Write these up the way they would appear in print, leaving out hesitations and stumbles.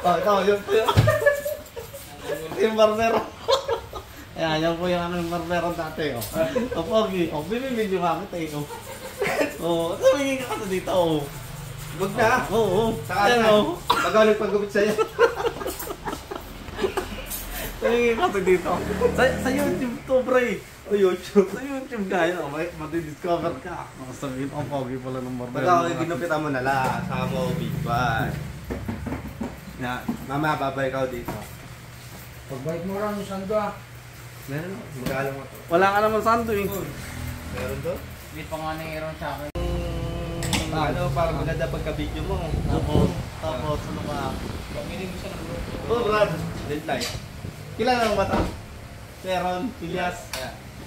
Ito, yun po yun. Yung barbero. Ayan, yan po yung aming barbero dati, oh. O, Pogi. O, binibidyo nga kita, eh, oh. Oo, tumingin ka kasi dito, oh. Huwag na. Oo, Saan na? oh. Magaling pag-gupit sa'yo. Tumingin ka kasi dito. Sa YouTube to, pre. O YouTube. Sa YouTube gaya, mati-discover ka. Sabihin, ang Pogi pala ng barbero. Pag ako ginupitan mo na lang, saka mo big bag. Yan. Mama, babay ka dito. Pagbalik mo lang yung sando ah. Meron mo. Magkala mo to. Wala ka naman sando, eh. Meron to? Hindi pa nga nangyayroon sa akin. Ano, para maganda pagka-video mo. Tapos, ano pa? Pamiling mo siya ng grupo. Oh, Brad. Dead light. Kilala mo ba ito? Si Aaron Pilias.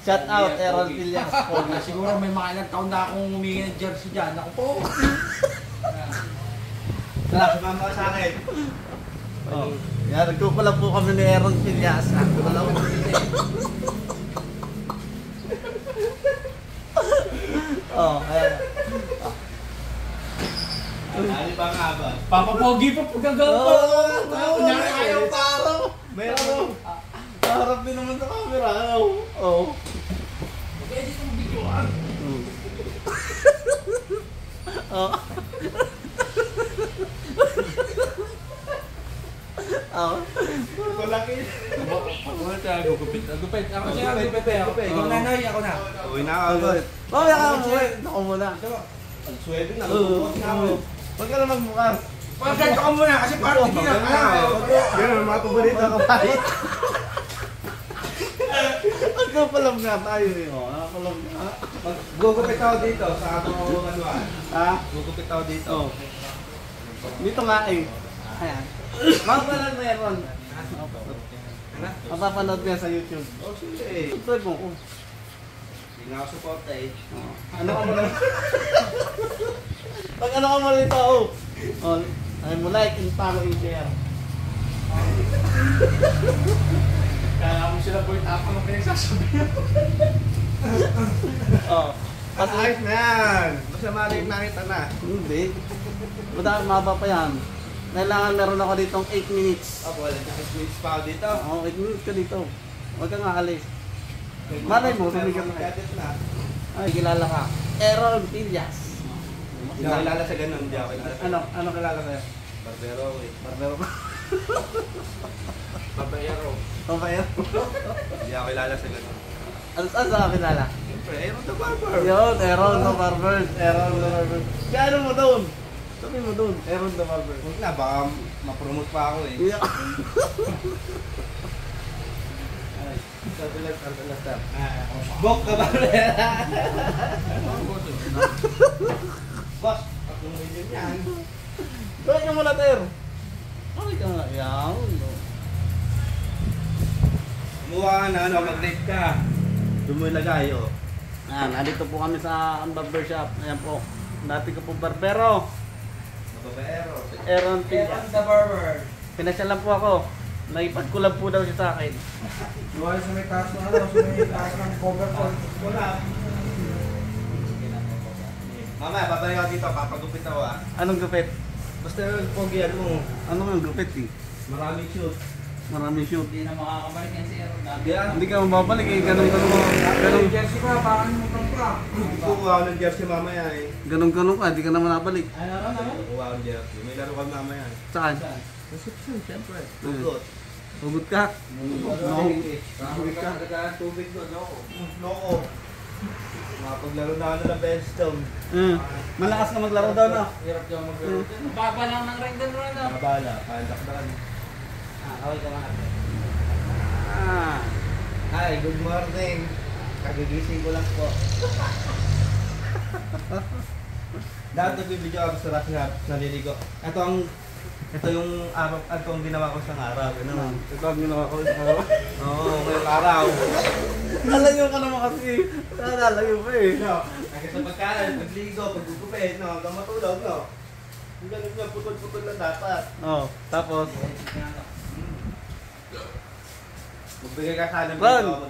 Shout out, Aaron Pilias. Siguro may mga ilang taon na akong humingi ng jersey dyan. Ako po. Tara, sumama ka sa akin. Oh. Yan, nagkukulang po kami ni Aaron Pilias. Wala ko Oh, ayan. Ano ba nga ba? Papapogi pa pagkagawa ko. Kunyari ayaw pa. Meron. Harap din naman sa camera. Oo. Pwede itong videoan. Oo. Oo. Malaki. Ano siya? Gugupit. Gupit. Ako siya. Gupit eh. Ako nanay. Ako na. Uwi na ako. Oh, yan ka muna. Ako muna. Ang swede na. Oo. Huwag ka na magbukas. Pagkakit ka muna kasi parang hindi na. Ganun, mga paborito ka pa. Nagkapalam nga tayo eh. Oh, nakapalam nga. Gugupit ako dito sa ano anuan. Ha? Gugupit ako dito. Oh. Dito nga eh. Ayan. Mapapanood mo yan, Ron. Mapapanood mo yan sa YouTube. Oh, sige. Subscribe mo ko. Hindi nga ako support eh. Oh. Ano ka muna? Pag ano ka muna dito, oh. Oh, ay mo like and follow and share. Kaya mo sila point up ng pinagsasabihan. Oh. At ayos na yan. Basta maliit nakita na. Hindi. Madami maba pa yan. Kailangan meron ako ditong 8 minutes. Ako, wala na 6 minutes pa ako dito. Oo, 8 minutes ka dito. Huwag kang aalis. Malay mo, tumigil na kayo. Gadget na. Ay, kilala ka. Aaron Pilias. Hindi ako kilala sa ganun. Hindi ako kilala sa Ano kilala kayo? Barbero ako eh. Barbero ka. Barbero. Pampayo? Hindi ako kilala sa ganun. Ano saan sa kilala? Siyempre, Aaron the Barber. Yun, Aaron the Barber. Aaron the Barber. Kaya ano mo doon? Sabi mo doon, Aaron the Barber. Huwag na, baka ma-promote pa ako eh. Yeah. Bok ka ba? Boss, 3 million yan. Bakit ka muna, Ter? Bakit ka nga? Yan. Kumuha ka na, mag-rate ka. Doon mo ilagay, oh. Ayan, nandito po kami sa barbershop. Ayan po. Dati ko po barbero. Barbero. Aaron Pilias. the barber. Pinasya lang po ako. Naipagkulab po daw siya sa akin. Luwal sa may taas ng ano, sa may taas ng cover ko. Wala. Mamaya, babalik ako dito, papagupit ako ah. Anong gupit? Basta yung pogian mo, Ano nga gupit eh? maraming shoot. Maraming shoot. Hindi na makakabalik yan si Aaron. Hindi ka mababalik eh. Ganun Jersey pa, parang mutang pa. Kukuha ako ng jersey mamaya eh. ganun ka. Hindi ka naman nabalik. Ano? Kukuha ako ng jersey. May laro kami mamaya. Saan? Reception, siyempre. Tugot. Hugot ka? Tubig ka. Tubig doon, loko. Loko. Mapaglaro na ako ng Benstone. Malakas na maglaro daw na. Hirap daw mag-road. Baba lang ng ring doon rin. Mabala, pandak na kami. Okay ka mga ate. Hi, good morning. Kagigising ko lang po. Dahil nagbibidyo ako sa rap naliligo. Ito yung araw, ito ang ginawa ko sa araw. Ganun. Ito ang ginawa ko sa araw. Oo, ngayong araw. Nalayo ka naman kasi. Nalayo pa eh. No, kasi sa pagkain, pagligo, paggugupit, no, hanggang matulog, no. Yung ganun nga, putol-putol lang dapat. Oh, tapos. Magbigay ka sana ng video,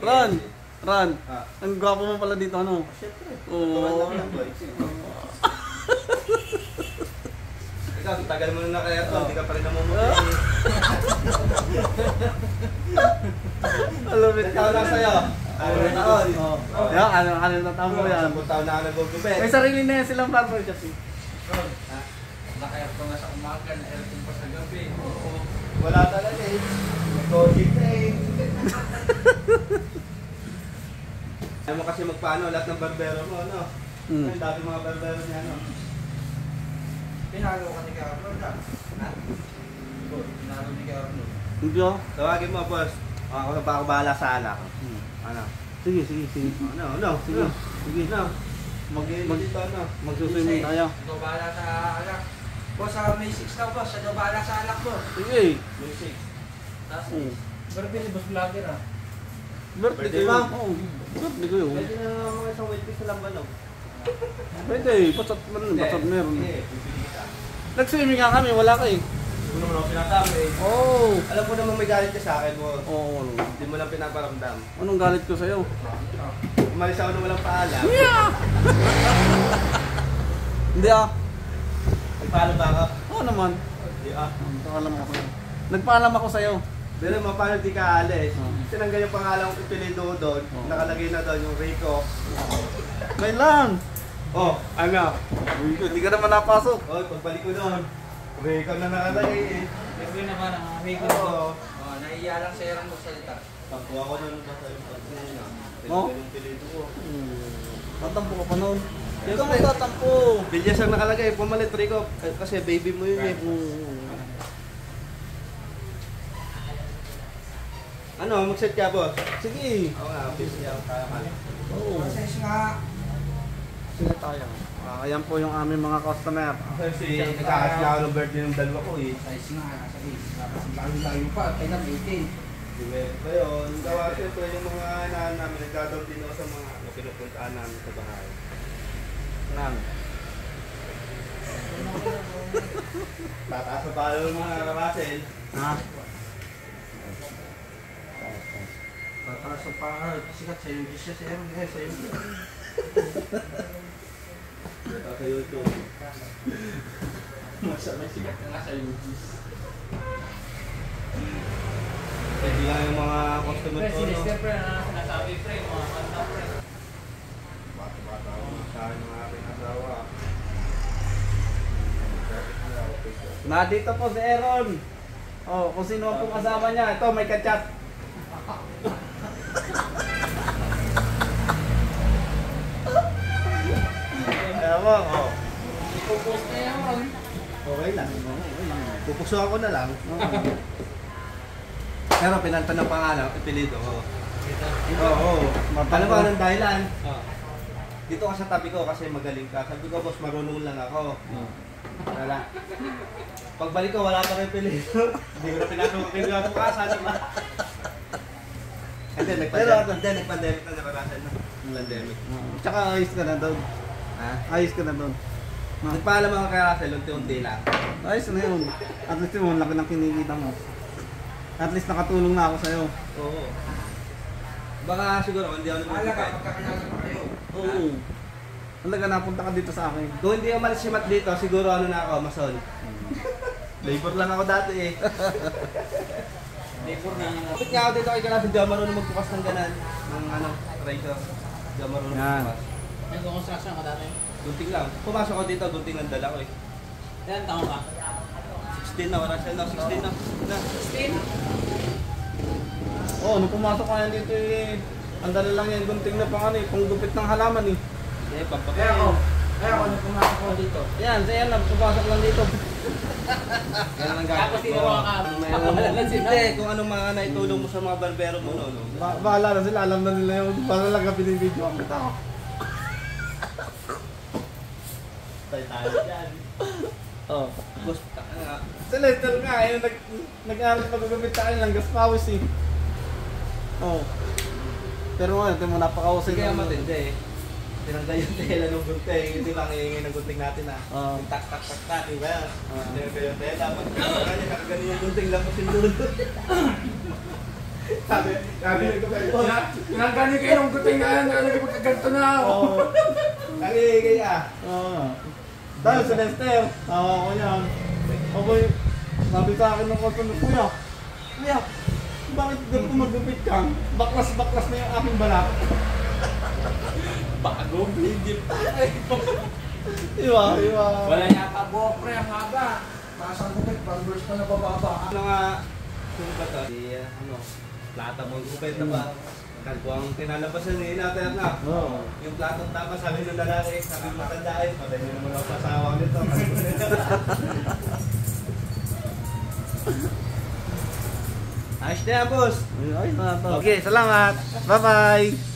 Ron. Ah. Ang gwapo mo pala dito, ano? Siyempre. Oo. Ikaw, tagal mo na kaya to, hindi ka pa rin namumuti. Alumit Ilang taon na sa'yo? Ano na taon? Yan, ano na tamo yan. 10 taon na ako nagugupit. May sarili na yan silang barber shop eh. Naka-aircon na sa umaga, na-aircon pa sa gabi. Wala talaga eh. Nag-coaching na eh. Ayaw mo kasi magpaano, lahat ng barbero mo, ano? Ang dami mga barbero niya, ano? Pinalo ka ni Carlos, ha? Pinalo ni Carlos. Hindi ah. Tawagin mo, boss. Ako na pa ako bahala sa alak. Ano? Sige, sige, sige. Ano? Sige, sige. Ano? Dito, ano? Magsuswimming tayo. Ikaw bahala sa alak. Boss, may 6 daw, boss. Ikaw bahala sa alak, boss. Sige. Music. Tapos, Oo. birthday ni boss vlogger, ha? Birthday ko. Oo. Birthday ko yun. Pwede na mga isang wait sa lambanog. Pwede, basta't meron. Hindi, pipili ka. Nag-swimming nga kami, wala ka eh. Kung naman ako sinasabi eh. Oo. Alam ko namang may galit ka sa akin mo. Oo, ano. Hindi mo lang pinaparamdam. Anong galit ko sa'yo? Umalis ako na walang paalam. Hindi ah. Nagpaalam ba ako? Oo naman. Hindi ah. Nagpaalam ako sa'yo. Nagpaalam ako sa'yo. Pero mo, paano di ka alis? Oh. Tinanggal yung pangalan ko ipilido doon. Oh. Nakalagay na doon yung Rico. May lang. Oh, ano? Hindi ka naman napasok. Oh, pagbalik ko doon. Rico na nakalagay eh. Birthday naman ang amigo. Oo. Oh, naiiya lang sa irang magsalita. Takuha ko nun ba sa yung pagkina. Oh? Tinanggal yung pilido ko. Tatampo ka pa noon. Hindi ka magtatampo. Bilyas ang nakalagay. Pumalit Rico. Kasi baby mo yun eh. Ano, mag-set ka boss? Sige. Oo nga, busy ako kaya mali. Oo. Process nga. Sige tayo. Ayan po yung aming mga customer. Kasi nagkakasya ako ng birthday ng dalawa ko eh. Size nga, nasa 8. Tapos layo-layo pa. Kailan 18. Diba? Ngayon, gawa siyempre yung mga anak namin, nagdadaw din ako sa mga pinupuntaan namin sa bahay. Nan. Tataas na palo ng mga karasin. Ha? Para sa pangalan, sikat sa yung siya sa iyo, sa iyo. Ito sa YouTube. May sikat na nga sa yung Pwede lang yung mga customer ko, no? pre, na sinasabi pre, mga kanta pre. Bata-bata ako sa akin ng aking asawa. Nandito po si Aaron. Oh, kung sino ang pong kasama niya. Ito, may kachat. Ayan mo, oh. Ipupos na yan. Okay lang. Pupusuan ko na lang. Pero pinanta ng pangalan, ipilido ko. Oo. Alam mo anong dahilan? Dito ka sa tabi ko kasi magaling ka. Sabi ko, boss, marunong lang ako. Wala. Pagbalik ko, wala pa rin pilido. Hindi ko na pinasok ka, sana ba? And then, nag-pandemic na nakarasan na. Pandemic. Tsaka ayos ka na doon. Ha? Ayos ka na doon. Nagpaalam ako kay Russell, unti-unti lang. Ayos na yun. At least yun, laki ng kinikita mo. At least nakatulong na ako sa'yo. Oo. Baka siguro, hindi ako Ala ka, nagpapagpapay. magkakilala pa kayo. Oo. Talaga napunta ka dito sa akin. Kung hindi umalis si Matt dito, siguro ano na ako, mason. Labor lang ako dati eh. Labor na nga. Kapit nga ako dito kay Kalas, hindi ako marunong magbukas ng ganan. Ng ano, razor. Hindi ako marunong Yan. magbukas. Nag-construction ka dati? Gunting lang. Pumasok ako dito, gunting lang dala ko eh. Ilan taon ka? 16 na, wala siya na, 16 na. 16? Oo, nung pumasok ka yan dito eh. Ang dala lang yan, gunting na pang ano eh, pang gupit ng halaman eh. Eh, Kaya ako, pampakain. nung pumasok ko dito. Ayan, sa yan lang, pumasok lang dito. Yan ang Tapos gagawin ko. tinuruan ka. Hindi, kung anong mga naitulong mo sa mga barbero mo, no? Bahala na sila, alam na nila yung para lang ka pinibidyo ang kita. Tayo tayo dyan. Oo. Boss, nga. Si Lester nga, yung nag-aaral pag-gupit sa akin lang, gaspawis eh. Oo. Pero ngayon, ito mo napakahusay. Kaya matindi eh. Tinanggal yung tela ng gunting, hindi lang iingay ng gunting natin ah. Oo. Yung tak tak tak tak, diba? Tinanggal yung tela, kanya nakaganin yung gunting lang kasi dulo. sabi ko kayo, Tinanggal niyo kayo ng guting na yan, nakalagay pagkaganto na ako. Oo. ang iingay ah. Oo. Dahil si Lester, tawa ko yan. Okay, sabi sa akin ng customer, kuya, Kuya, bakit doon ko magupit ka? Baklas-baklas na yung aking balat. Bagong blade Iwa. Wala yata buhok pre, ang haba. Pasang gupit, barbers pa na bababa. Ano nga, kung ba ito? Ano, plata mong gupit na ba? Kalbo ang tinalabasan ni natin na. Oo. Yung platong tama, sabi ng lalaki, sabi ng matanda eh, patay nyo naman ako sa asawa nito. Ayos na yan, boss. Ayos na to. Okay, salamat. Bye-bye.